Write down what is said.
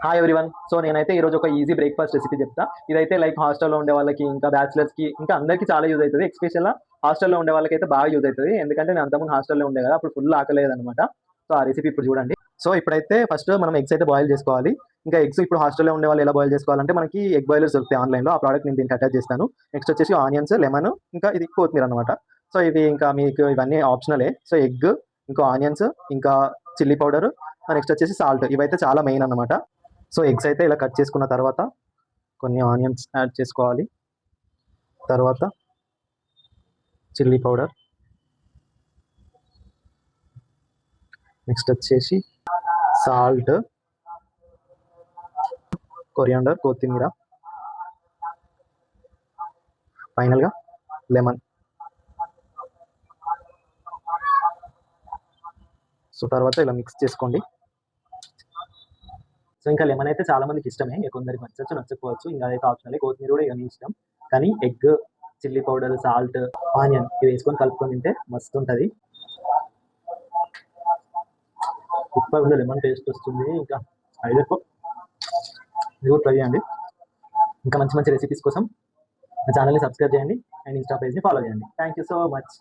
Hi everyone. So నేనైతే ఈరోజు ఒక ఈజీ బ్రేక్‌ఫాస్ట్ రెసిపీ చెప్తా. ఇదైతే లైక్ హాస్టల్‌లో ఉండే వాళ్ళకి, ఇంకా బ్యాచిలర్స్‌కి, ఇంకా అందరికీ చాలా యూజ్ అయితది. ఎస్పెషల్‌గా హాస్టల్‌లో ఉండే వాళ్ళకైతే బాగా యూజ్ అయితది. ఎందుకంటే నేను అంతకుముందు హాస్టల్‌లో ఉండే కదా! అప్పుడు ఫుల్ ఆకలేదనమాట. సో ఆ రెసిపీ ఇప్పుడు చూడండి. సో ఇప్పుడైతే ఫస్ట్ మనం ఎగ్స్ అయితే బాయిల్ చేసుకోవాలి. ఇంకా ఎగ్స్ ఇప్పుడు హాస్టల్‌లో ఉండే వాళ్ళు ఎలా బాయిల్ చేసుకోవాలంటే మనకి ఎగ్ బాయిలర్స్ దొరుకుతాయి ఆన్‌లైన్‌లో. ఆ ప్రొడక్ట్ నేను దీనికి అటాచ్ చేస్తాను. నెక్స్ట్ వచ్చేసి ఆనియన్స్, లెమన్, ఇంకా ఇది కొత్తిమీర అనమాట. సో ఇవి ఇంకా మీకు ఇవన్నీ ఆప్షనలే. సో ఎగ్, ఇంకా ఆనియన్స్, ఇంకా చిల్లీ పౌడర్, నెక్స్ట్ వచ్చేసి సాల్ట్, ఇవైతే చాలా మెయిన్ అన్నమాట. సో ఎగ్స్ అయితే ఇలా కట్ చేసుకున్న తర్వాత కొన్ని ఆనియన్స్ యాడ్ చేసుకోవాలి. తర్వాత చిల్లీ పౌడర్, నెక్స్ట్ వచ్చేసి సాల్ట్, కొరియాండర్, కొత్తిమీర, ఫైనల్‌గా లెమన్. సో తర్వాత ఇలా మిక్స్ చేసుకోండి. సో ఇంకా లెమన్ అయితే చాలా మందికి ఇష్టమే. ఇక కొందరికి నచ్చొచ్చు, నచ్చకపోవచ్చు. ఇంక అదైతే ఆప్షనలే. కొత్తిమీర కూడా ఇక మీ ఇష్టం. కానీ egg, chilli powder, salt, onion ఇవి వేసుకొని కలుపుకొని తింటే మస్తుంటది. సూపర్ ఉంది. లెమన్ టేస్ట్ వస్తుంది. ఇంకా హైలైట్. మీరు కూడా ట్రై చేయండి. ఇంకా మంచి మంచి రెసిపీస్ కోసం నా ఛానల్‌ని సబ్స్క్రైబ్ చేయండి. అండ్ ఇన్‌స్టా పేజ్‌ని ఫాలో చేయండి. Thank you so much.